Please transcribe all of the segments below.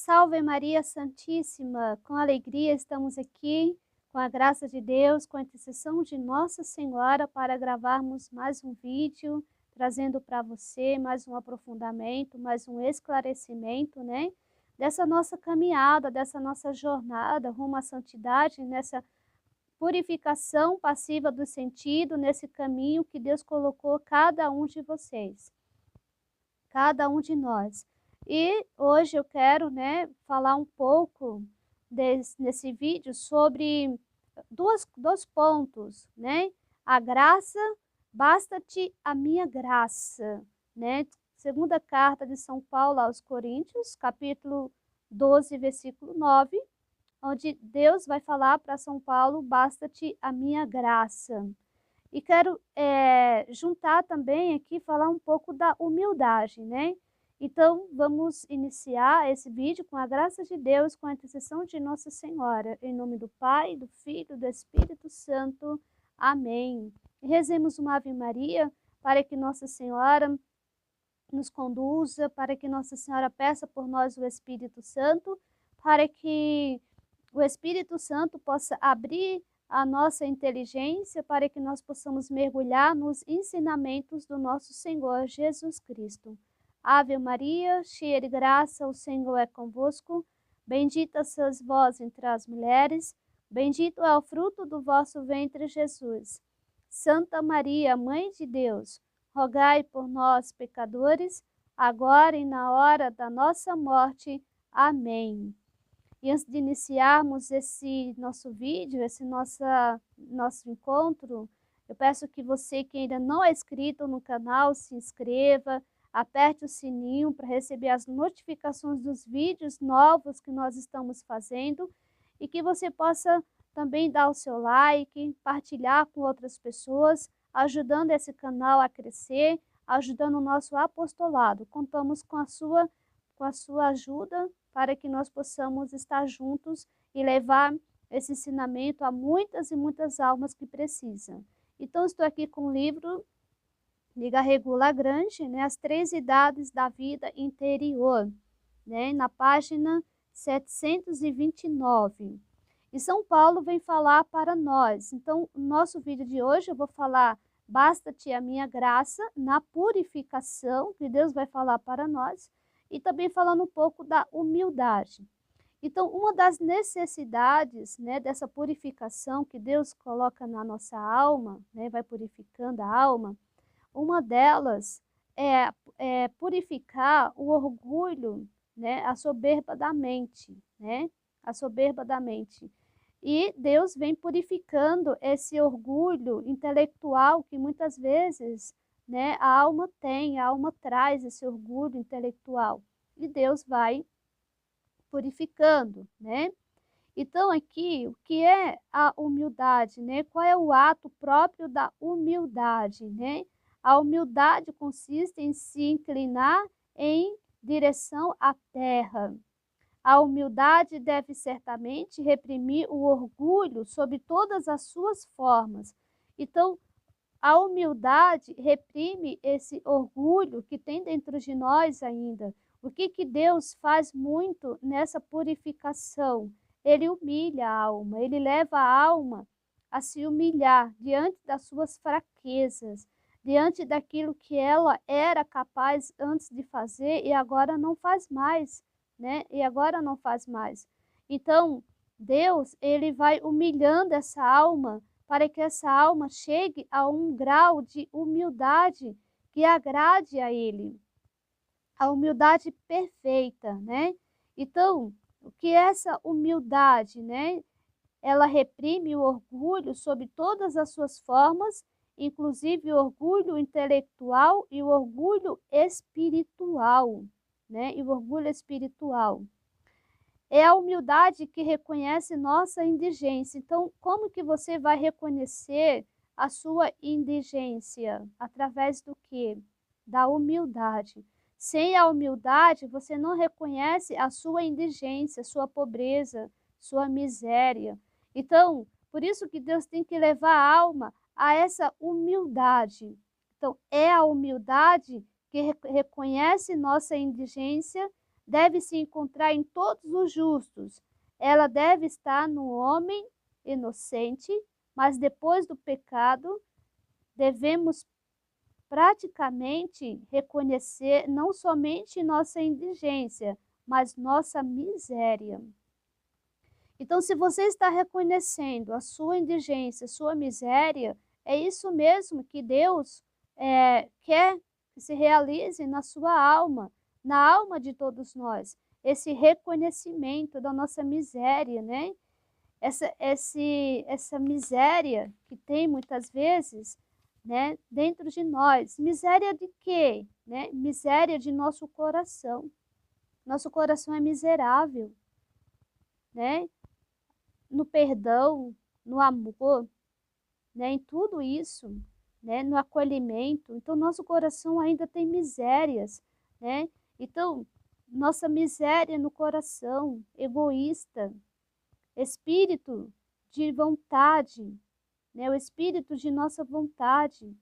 Salve Maria Santíssima, com alegria estamos aqui, com a graça de Deus, com a intercessão de Nossa Senhora, para gravarmos mais um vídeo, trazendo para você mais um aprofundamento, mais um esclarecimento, né? Dessa nossa caminhada, dessa nossa jornada rumo à santidade, nessa purificação passiva do sentido, nesse caminho que Deus colocou cada um de vocês, cada um de nós. E hoje eu quero, falar um pouco nesse vídeo sobre dois pontos, né? A graça, basta-te a minha graça, né? Segunda carta de São Paulo aos Coríntios, capítulo 12, versículo 9, onde Deus vai falar para São Paulo, basta-te a minha graça. E quero juntar também aqui, falar um pouco da humildade, né? Então, vamos iniciar esse vídeo com a graça de Deus, com a intercessão de Nossa Senhora. Em nome do Pai, do Filho e do Espírito Santo. Amém. E rezemos uma Ave Maria para que Nossa Senhora nos conduza, para que Nossa Senhora peça por nós o Espírito Santo, para que o Espírito Santo possa abrir a nossa inteligência para que nós possamos mergulhar nos ensinamentos do nosso Senhor Jesus Cristo. Ave Maria, cheia de graça, o Senhor é convosco. Bendita sois vós entre as mulheres, bendito é o fruto do vosso ventre, Jesus. Santa Maria, Mãe de Deus, rogai por nós, pecadores, agora e na hora da nossa morte. Amém. E antes de iniciarmos esse nosso vídeo, nosso encontro, eu peço que você que ainda não é inscrito no canal, se inscreva, aperte o sininho para receber as notificações dos vídeos novos que nós estamos fazendo e que você possa também dar o seu like, partilhar com outras pessoas, ajudando esse canal a crescer, ajudando o nosso apostolado. Contamos com a sua ajuda para que nós possamos estar juntos e levar esse ensinamento a muitas e muitas almas que precisam. Então, estou aqui com o livro de Garrigou Lagrange, né, As Três Idades da Vida Interior, né, na página 729. E São Paulo vem falar para nós. Então, no nosso vídeo de hoje eu vou falar basta-te a minha graça na purificação, que Deus vai falar para nós, e também falando um pouco da humildade. Então, uma das necessidades, né, dessa purificação que Deus coloca na nossa alma, né, vai purificando a alma, uma delas é purificar o orgulho, né, a soberba da mente, né, a soberba da mente. E Deus vem purificando esse orgulho intelectual que muitas vezes, né, a alma traz esse orgulho intelectual. E Deus vai purificando, né? Então aqui, o que é a humildade, né? Qual é o ato próprio da humildade, né? A humildade consiste em se inclinar em direção à terra. A humildade deve certamente reprimir o orgulho sob todas as suas formas. Então, a humildade reprime esse orgulho que tem dentro de nós ainda. O que Deus faz muito nessa purificação? Ele humilha a alma, ele leva a alma a se humilhar diante das suas fraquezas, diante daquilo que ela era capaz antes de fazer e agora não faz mais, né? E agora não faz mais. Então, Deus, ele vai humilhando essa alma para que essa alma chegue a um grau de humildade que agrade a ele. A humildade perfeita, né? Então, o que é essa humildade, né? Ela reprime o orgulho sob todas as suas formas, inclusive o orgulho intelectual e o orgulho espiritual, né? E o orgulho espiritual. É a humildade que reconhece nossa indigência. Então, como que você vai reconhecer a sua indigência? Através do quê? Da humildade. Sem a humildade, você não reconhece a sua indigência, sua pobreza, sua miséria. Então, por isso que Deus tem que levar a alma a essa humildade. Então, é a humildade que reconhece nossa indigência, deve se encontrar em todos os justos. Ela deve estar no homem inocente, mas depois do pecado, devemos praticamente reconhecer não somente nossa indigência, mas nossa miséria. Então, se você está reconhecendo a sua indigência, sua miséria, é isso mesmo que Deus quer que se realize na sua alma, na alma de todos nós. Esse reconhecimento da nossa miséria, né? Essa miséria que tem muitas vezes, né, dentro de nós. Miséria de quê? Né? Miséria de nosso coração. Nosso coração é miserável, né? No perdão, no amor, né? Em tudo isso, né? No acolhimento. Então, nosso coração ainda tem misérias, né? Então, nossa miséria no coração, egoísta, espírito de vontade, né? O espírito de nossa vontade.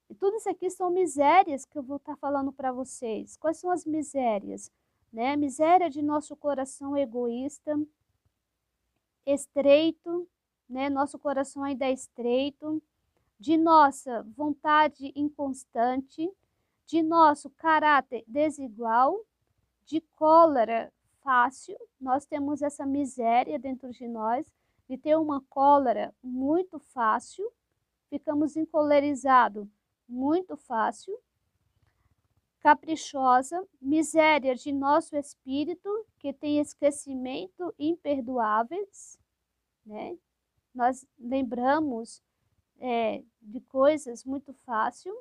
E tudo isso aqui são misérias que eu vou estar falando para vocês. Quais são as misérias? Né? Miséria de nosso coração egoísta, estreito, né? Nosso coração ainda é estreito, de nossa vontade inconstante, de nosso caráter desigual, de cólera fácil. Nós temos essa miséria dentro de nós, de ter uma cólera muito fácil, ficamos encolerizados muito fácil, caprichosa, miséria de nosso espírito, que tem esquecimento imperdoáveis, né? Nós lembramos de coisas muito fácil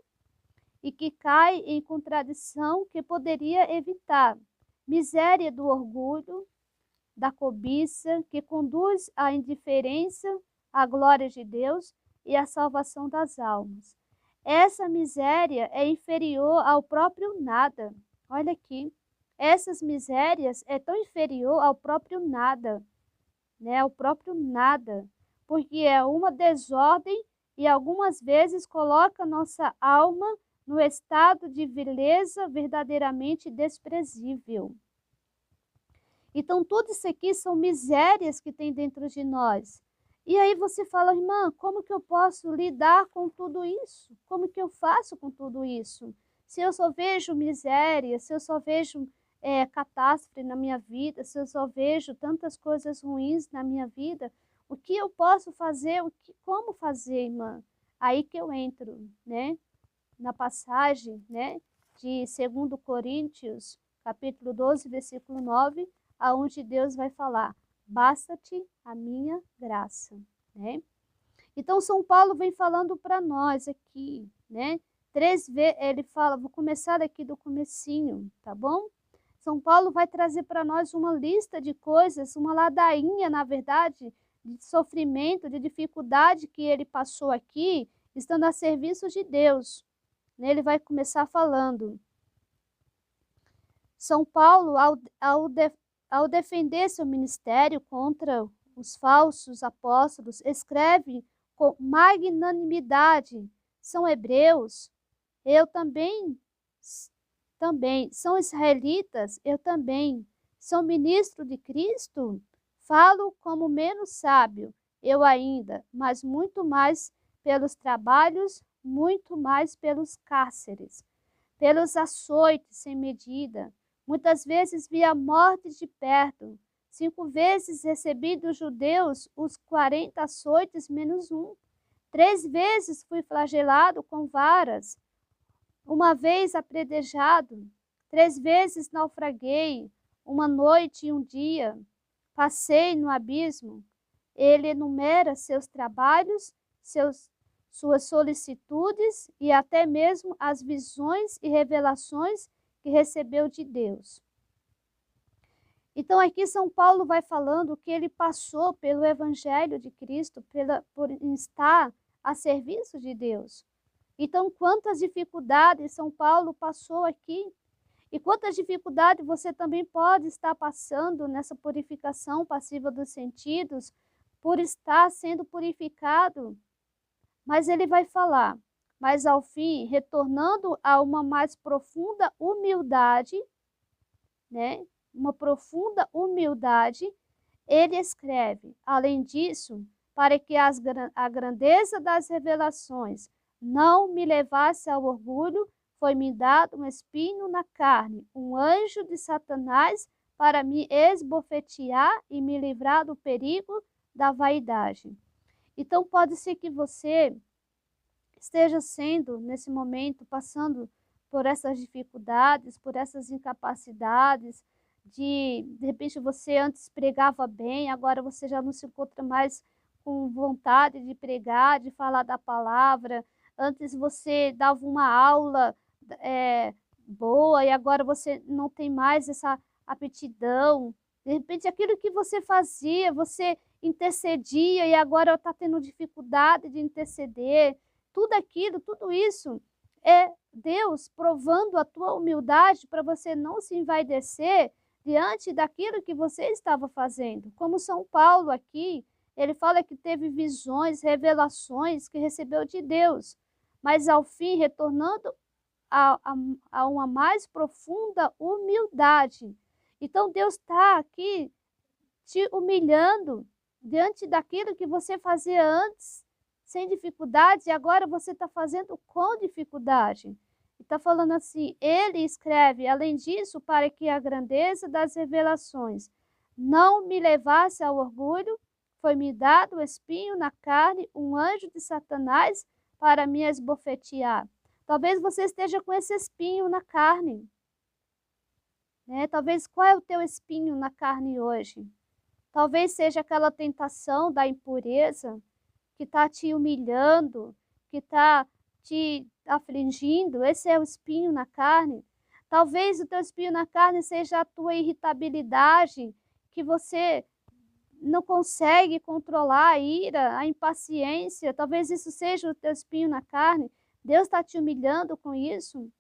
e que cai em contradição que poderia evitar. Miséria do orgulho, da cobiça, que conduz à indiferença, à glória de Deus e à salvação das almas. Essa miséria é inferior ao próprio nada. Olha aqui, essas misérias é tão inferior ao próprio nada, né? Ao próprio nada, porque é uma desordem e algumas vezes coloca nossa alma no estado de vileza verdadeiramente desprezível. Então, tudo isso aqui são misérias que tem dentro de nós. E aí você fala, irmã, como que eu posso lidar com tudo isso? Como que eu faço com tudo isso? Se eu só vejo miséria, se eu só vejo catástrofe na minha vida, se eu só vejo tantas coisas ruins na minha vida, o que eu posso fazer? Como fazer, irmã? Aí que eu entro, né? Na passagem, né? De 2 Coríntios, capítulo 12, versículo 9, aonde Deus vai falar, basta-te a minha graça, né? Então, São Paulo vem falando para nós aqui, né? 3 vezes, ele fala, vou começar aqui do comecinho, tá bom? São Paulo vai trazer para nós uma lista de coisas, uma ladainha, na verdade, de sofrimento, de dificuldade que ele passou aqui, estando a serviço de Deus. Ele vai começar falando. São Paulo, ao defender seu ministério contra os falsos apóstolos, escreve com magnanimidade. São hebreus, eu também. São israelitas, eu também. São ministro de Cristo? Falo como menos sábio, eu ainda, mas muito mais pelos trabalhos, muito mais pelos cárceres, pelos açoites sem medida. Muitas vezes vi a morte de perto. 5 vezes recebi dos judeus os 40 açoites menos 1. 3 vezes fui flagelado com varas. 1 vez apredejado. 3 vezes naufraguei. 1 noite e 1 dia. Passei no abismo. Ele enumera seus trabalhos, suas solicitudes e até mesmo as visões e revelações que recebeu de Deus. Então aqui São Paulo vai falando que ele passou pelo Evangelho de Cristo, por estar a serviço de Deus. Então quantas dificuldades São Paulo passou aqui, e quantas dificuldades você também pode estar passando nessa purificação passiva dos sentidos, por estar sendo purificado. Mas ele vai falar, mas ao fim, retornando a uma mais profunda humildade, né? Uma profunda humildade, ele escreve: além disso, para que a grandeza das revelações não me levasse ao orgulho, foi-me dado um espinho na carne, um anjo de Satanás, para me esbofetear e me livrar do perigo da vaidade. Então, pode ser que você esteja sendo, nesse momento, passando por essas dificuldades, por essas incapacidades, de repente você antes pregava bem, agora você já não se encontra mais com vontade de pregar, de falar da palavra. Antes você dava uma aula boa e agora você não tem mais essa aptidão. De repente aquilo que você fazia, você intercedia e agora está tendo dificuldade de interceder. Tudo aquilo, tudo isso é Deus provando a tua humildade para você não se envaidecer diante daquilo que você estava fazendo. Como São Paulo aqui, ele fala que teve visões, revelações que recebeu de Deus, mas ao fim retornando a uma mais profunda humildade. Então Deus está aqui te humilhando diante daquilo que você fazia antes, sem dificuldade, e agora você está fazendo com dificuldade. E está falando assim, ele escreve, além disso, para que a grandeza das revelações não me levasse ao orgulho, foi-me dado o espinho na carne, um anjo de Satanás, para me esbofetear. Talvez você esteja com esse espinho na carne, né? Talvez, qual é o teu espinho na carne hoje? Talvez seja aquela tentação da impureza que está te humilhando, que está te afligindo. Esse é o espinho na carne. Talvez o teu espinho na carne seja a tua irritabilidade, que você não consegue controlar a ira, a impaciência. Talvez isso seja o teu espinho na carne. Deus está te humilhando com isso.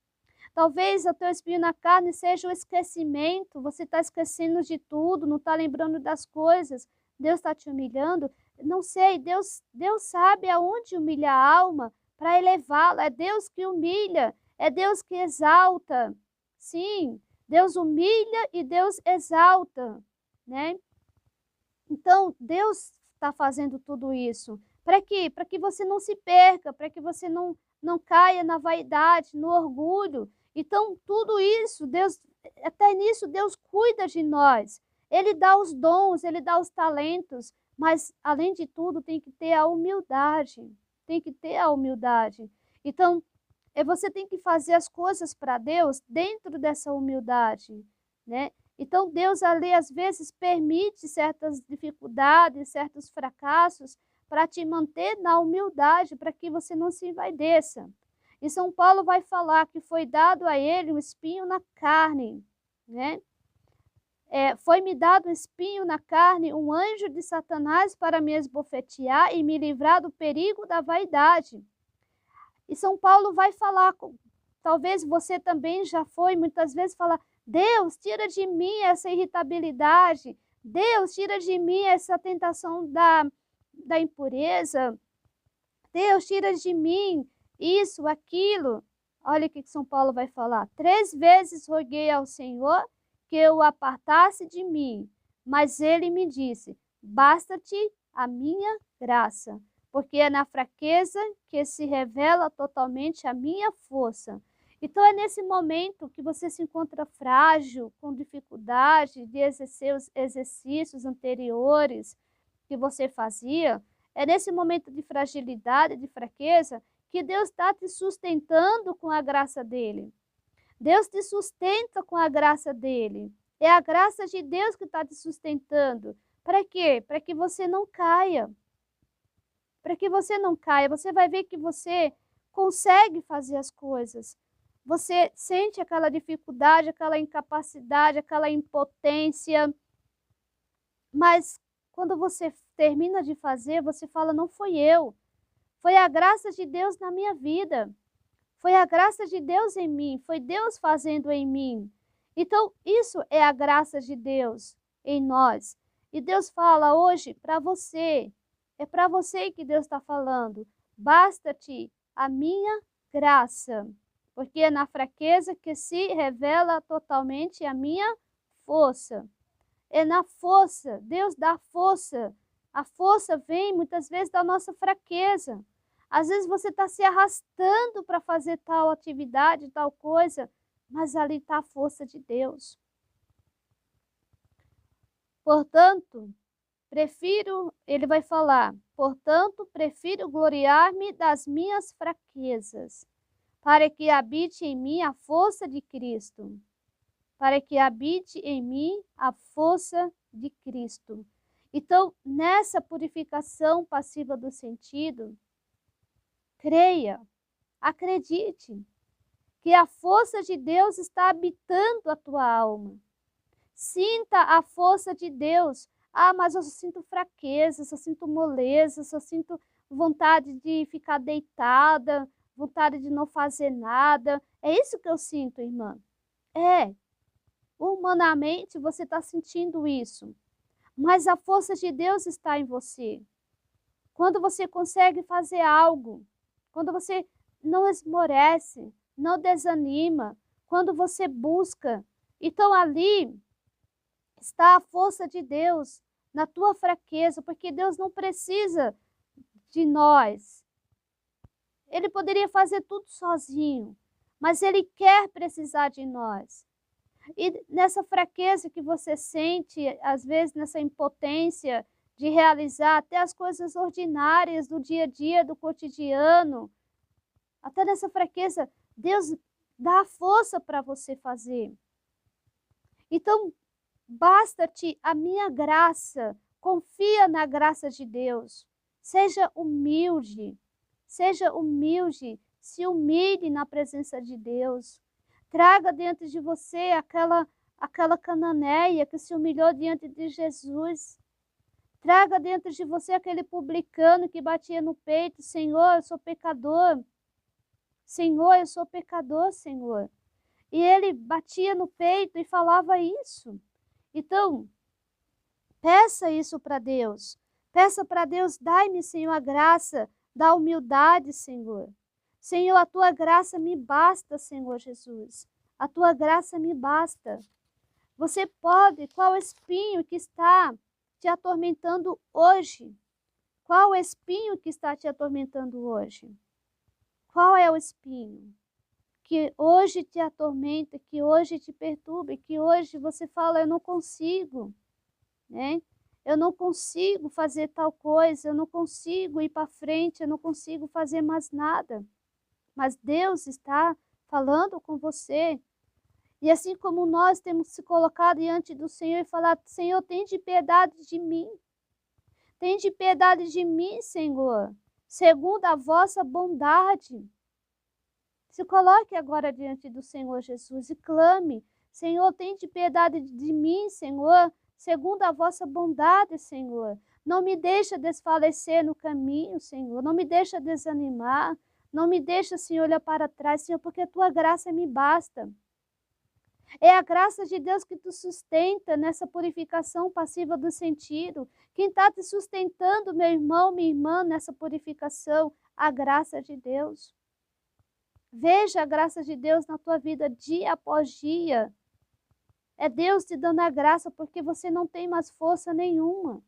Talvez o teu espinho na carne seja o esquecimento. Você está esquecendo de tudo, não está lembrando das coisas. Deus está te humilhando. Não sei, Deus sabe aonde humilha a alma para elevá-la. É Deus que humilha, é Deus que exalta. Sim, Deus humilha e Deus exalta, né? Então, Deus está fazendo tudo isso. Para quê? Para que você não se perca, para que você não caia na vaidade, no orgulho. Então, tudo isso, Deus, até nisso, Deus cuida de nós. Ele dá os dons, ele dá os talentos, mas, além de tudo, tem que ter a humildade. Tem que ter a humildade. Então, você tem que fazer as coisas para Deus dentro dessa humildade, né? Então, Deus ali, às vezes, permite certas dificuldades, certos fracassos, para te manter na humildade, para que você não se envaideça. E São Paulo vai falar que foi dado a ele um espinho na carne, né? Foi-me dado um espinho na carne, um anjo de Satanás para me esbofetear e me livrar do perigo da vaidade. E São Paulo vai falar, talvez você também já foi, muitas vezes falar, Deus, tira de mim essa irritabilidade. Deus, tira de mim essa tentação da impureza. Deus, tira de mim isso, aquilo. Olha o que São Paulo vai falar. 3 vezes roguei ao Senhor que eu o apartasse de mim, mas ele me disse, basta-te a minha graça, porque é na fraqueza que se revela totalmente a minha força. Então, é nesse momento que você se encontra frágil, com dificuldade de exercer os exercícios anteriores que você fazia, é nesse momento de fragilidade, de fraqueza, que Deus está te sustentando com a graça dele. Deus te sustenta com a graça dele. É a graça de Deus que está te sustentando. Para quê? Para que você não caia. Para que você não caia. Você vai ver que você consegue fazer as coisas. Você sente aquela dificuldade, aquela incapacidade, aquela impotência. Mas quando você termina de fazer, você fala, não foi eu. Foi a graça de Deus na minha vida. Foi a graça de Deus em mim. Foi Deus fazendo em mim. Então, isso é a graça de Deus em nós. E Deus fala hoje para você. É para você que Deus está falando. Basta-te a minha graça. Porque é na fraqueza que se revela totalmente a minha força. É na força, Deus dá força. A força vem muitas vezes da nossa fraqueza. Às vezes você está se arrastando para fazer tal atividade, tal coisa, mas ali está a força de Deus. Portanto, ele vai falar, portanto, prefiro gloriar-me das minhas fraquezas, para que habite em mim a força de Cristo. Para que habite em mim a força de Cristo. Então, nessa purificação passiva do sentido, creia, acredite que a força de Deus está habitando a tua alma. Sinta a força de Deus. Ah, mas eu só sinto fraqueza, só sinto moleza, só sinto vontade de ficar deitada, vontade de não fazer nada. É isso que eu sinto, irmã. Humanamente você está sentindo isso, mas a força de Deus está em você. Quando você consegue fazer algo, quando você não esmorece, não desanima, quando você busca, então ali está a força de Deus na tua fraqueza, porque Deus não precisa de nós. Ele poderia fazer tudo sozinho, mas Ele quer precisar de nós. E nessa fraqueza que você sente, às vezes nessa impotência de realizar até as coisas ordinárias do dia a dia, do cotidiano, até nessa fraqueza, Deus dá força para você fazer. Então, basta-te a minha graça, confia na graça de Deus. Seja humilde, se humilhe na presença de Deus. Traga dentro de você aquela cananeia que se humilhou diante de Jesus. Traga dentro de você aquele publicano que batia no peito, Senhor, eu sou pecador. Senhor, eu sou pecador, Senhor. E ele batia no peito e falava isso. Então, peça isso para Deus. Peça para Deus, dai-me, Senhor, a graça da humildade, Senhor. Senhor, a tua graça me basta, Senhor Jesus. A tua graça me basta. Você pode, qual espinho que está te atormentando hoje? Qual espinho que está te atormentando hoje? Qual é o espinho que hoje te atormenta, que hoje te perturba, que hoje você fala, eu não consigo, né? Eu não consigo fazer tal coisa, eu não consigo ir para frente, eu não consigo fazer mais nada. Mas Deus está falando com você. E assim como nós temos se colocado diante do Senhor e falado, Senhor, tem de piedade de mim. Tem de piedade de mim, Senhor, segundo a vossa bondade. Se coloque agora diante do Senhor Jesus e clame, Senhor, tem de piedade de mim, Senhor, segundo a vossa bondade, Senhor. Não me deixa desfalecer no caminho, Senhor. Não me deixa desanimar. Não me deixa, Senhor, olhar para trás, Senhor, porque a tua graça me basta. É a graça de Deus que te sustenta nessa purificação passiva do sentido. Quem está te sustentando, meu irmão, minha irmã, nessa purificação? A graça de Deus. Veja a graça de Deus na tua vida dia após dia. É Deus te dando a graça porque você não tem mais força nenhuma.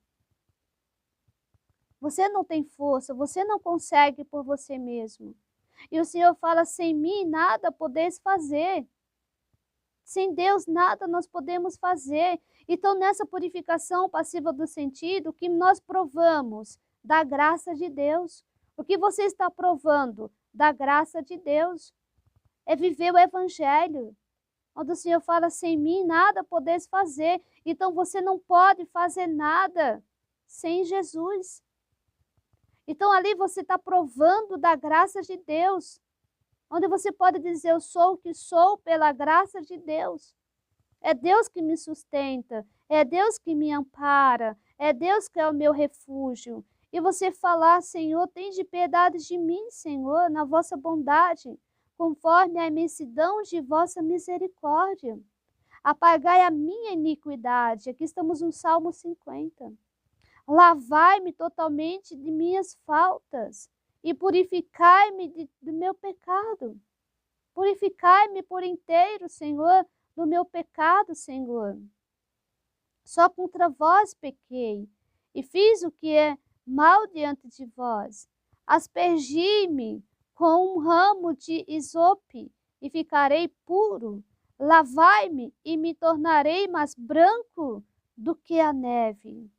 Você não tem força, você não consegue por você mesmo. E o Senhor fala, sem mim nada podeis fazer. Sem Deus nada nós podemos fazer. Então nessa purificação passiva do sentido, o que nós provamos? Da graça de Deus. O que você está provando? Da graça de Deus. É viver o Evangelho. Onde o Senhor fala, sem mim nada podeis fazer. Então você não pode fazer nada sem Jesus. Então ali você está provando da graça de Deus, onde você pode dizer, eu sou o que sou pela graça de Deus. É Deus que me sustenta, é Deus que me ampara, é Deus que é o meu refúgio. E você falar, Senhor, tem de piedade de mim, Senhor, na vossa bondade, conforme a imensidão de vossa misericórdia. Apagai a minha iniquidade. Aqui estamos no Salmo 50. Lavai-me totalmente de minhas faltas e purificai-me do meu pecado. Purificai-me por inteiro, Senhor, do meu pecado, Senhor. Só contra vós pequei, e fiz o que é mal diante de vós. Aspergi-me com um ramo de isope, e ficarei puro. Lavai-me, e me tornarei mais branco do que a neve.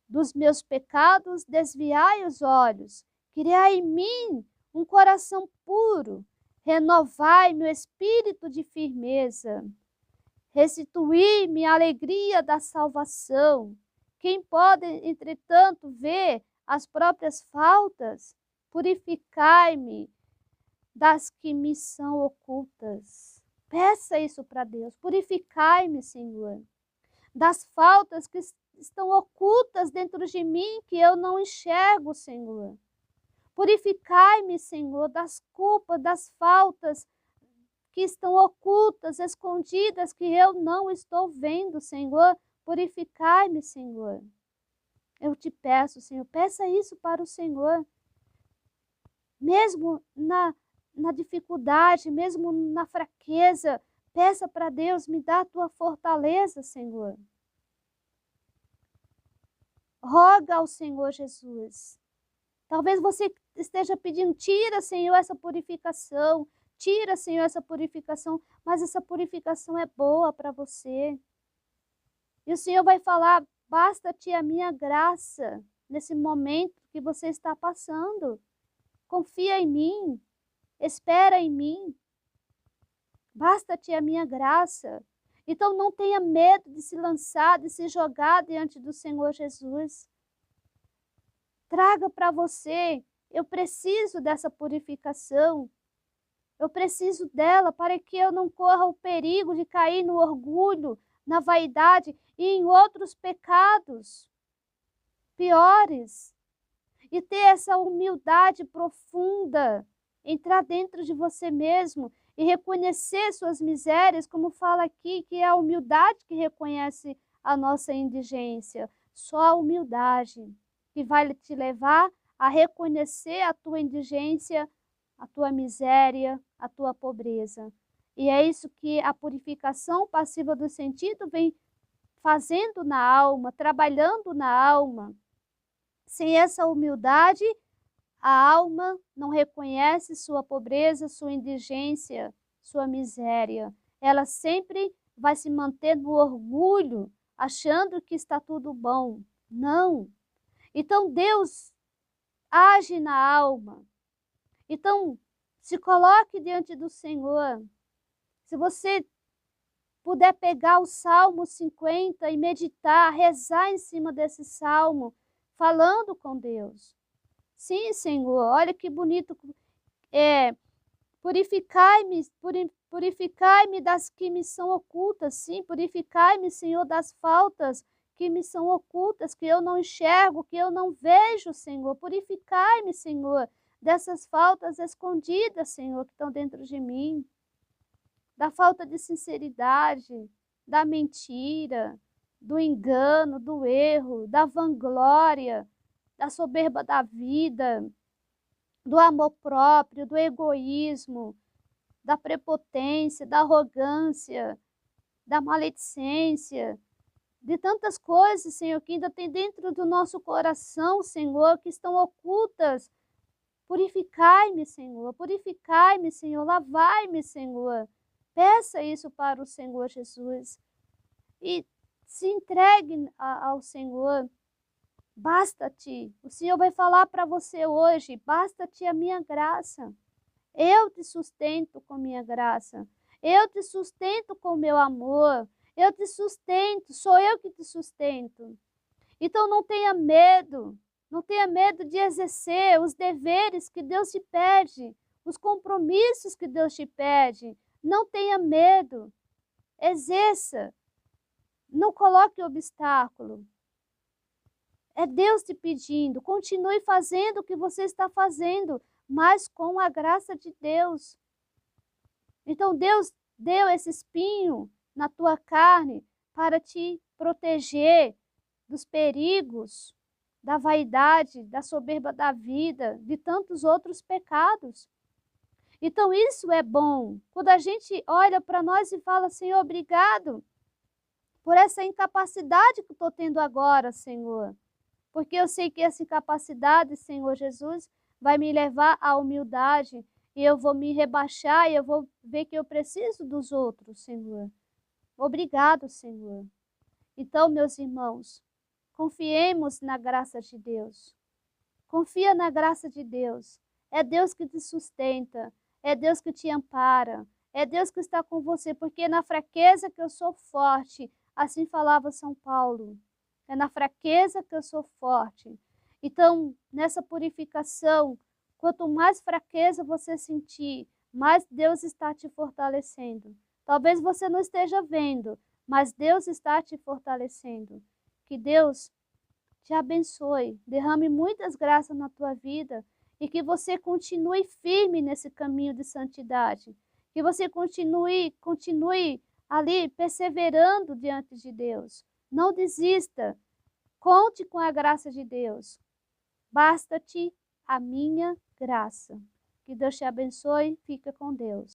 Dos meus pecados desviai os olhos, criai em mim um coração puro, renovai-me o espírito de firmeza. Restituí-me a alegria da salvação. Quem pode, entretanto, ver as próprias faltas? Purificai-me das que me são ocultas. Peça isso para Deus. Purificai-me, Senhor, das faltas que estão ocultas dentro de mim, que eu não enxergo, Senhor. Purificai-me, Senhor, das culpas, das faltas que estão ocultas, escondidas, que eu não estou vendo, Senhor. Purificai-me, Senhor. Eu te peço, Senhor, peça isso para o Senhor. Mesmo na dificuldade, mesmo na fraqueza, peça para Deus, me dá a tua fortaleza, Senhor. Roga ao Senhor Jesus. Talvez você esteja pedindo, tira, Senhor, essa purificação. Tira, Senhor, essa purificação. Mas essa purificação é boa para você. E o Senhor vai falar, basta-te a minha graça nesse momento que você está passando. Confia em mim. Espera em mim. Basta-te a minha graça. Então não tenha medo de se lançar, de se jogar diante do Senhor Jesus. Traga para você, eu preciso dessa purificação. Eu preciso dela para que eu não corra o perigo de cair no orgulho, na vaidade e em outros pecados piores. E ter essa humildade profunda, entrar dentro de você mesmo e reconhecer suas misérias, como fala aqui, que é a humildade que reconhece a nossa indigência. Só a humildade que vai te levar a reconhecer a tua indigência, a tua miséria, a tua pobreza. E é isso que a purificação passiva do sentido vem fazendo na alma, trabalhando na alma. Sem essa humildade, a alma não reconhece sua pobreza, sua indigência, sua miséria. Ela sempre vai se manter no orgulho, achando que está tudo bom. Não. Então Deus age na alma. Então, se coloque diante do Senhor. Se você puder pegar o Salmo 50 e meditar, rezar em cima desse salmo, falando com Deus. Sim, Senhor, olha que bonito. Purificai-me das que me são ocultas. Sim, purificai-me, Senhor, das faltas que me são ocultas, que eu não enxergo, que eu não vejo, Senhor. Purificai-me, Senhor, dessas faltas escondidas, Senhor, que estão dentro de mim. Da falta de sinceridade, da mentira, do engano, do erro, da vanglória, da soberba da vida, do amor próprio, do egoísmo, da prepotência, da arrogância, da maledicência, de tantas coisas, Senhor, que ainda tem dentro do nosso coração, Senhor, que estão ocultas. Purificai-me, Senhor, lavai-me, Senhor. Peça isso para o Senhor Jesus e se entregue ao Senhor. Basta-te. O Senhor vai falar para você hoje, basta-te a minha graça. Eu te sustento com minha graça. Eu te sustento com meu amor. Eu te sustento, sou eu que te sustento. Então não tenha medo. Não tenha medo de exercer os deveres que Deus te pede, os compromissos que Deus te pede. Não tenha medo. Exerça. Não coloque obstáculo. É Deus te pedindo. Continue fazendo o que você está fazendo, mas com a graça de Deus. Então Deus deu esse espinho na tua carne para te proteger dos perigos, da vaidade, da soberba da vida, de tantos outros pecados. Então isso é bom. Quando a gente olha para nós e fala, Senhor, obrigado. por essa incapacidade que eu estou tendo agora, Senhor. Porque eu sei que essa incapacidade, Senhor Jesus, vai me levar à humildade e eu vou me rebaixar e eu vou ver que eu preciso dos outros, Senhor. Obrigado, Senhor. Então, meus irmãos, confiemos na graça de Deus. Confia na graça de Deus. É Deus que te sustenta, é Deus que te ampara, é Deus que está com você, porque na fraqueza que eu sou forte, assim falava São Paulo. É na fraqueza que eu sou forte. Então, nessa purificação, quanto mais fraqueza você sentir, mais Deus está te fortalecendo. Talvez você não esteja vendo, mas Deus está te fortalecendo. Que Deus te abençoe, derrame muitas graças na tua vida e que você continue firme nesse caminho de santidade. Que você continue ali perseverando diante de Deus. Não desista. Conte com a graça de Deus. Basta-te a minha graça. Que Deus te abençoe. Fica com Deus.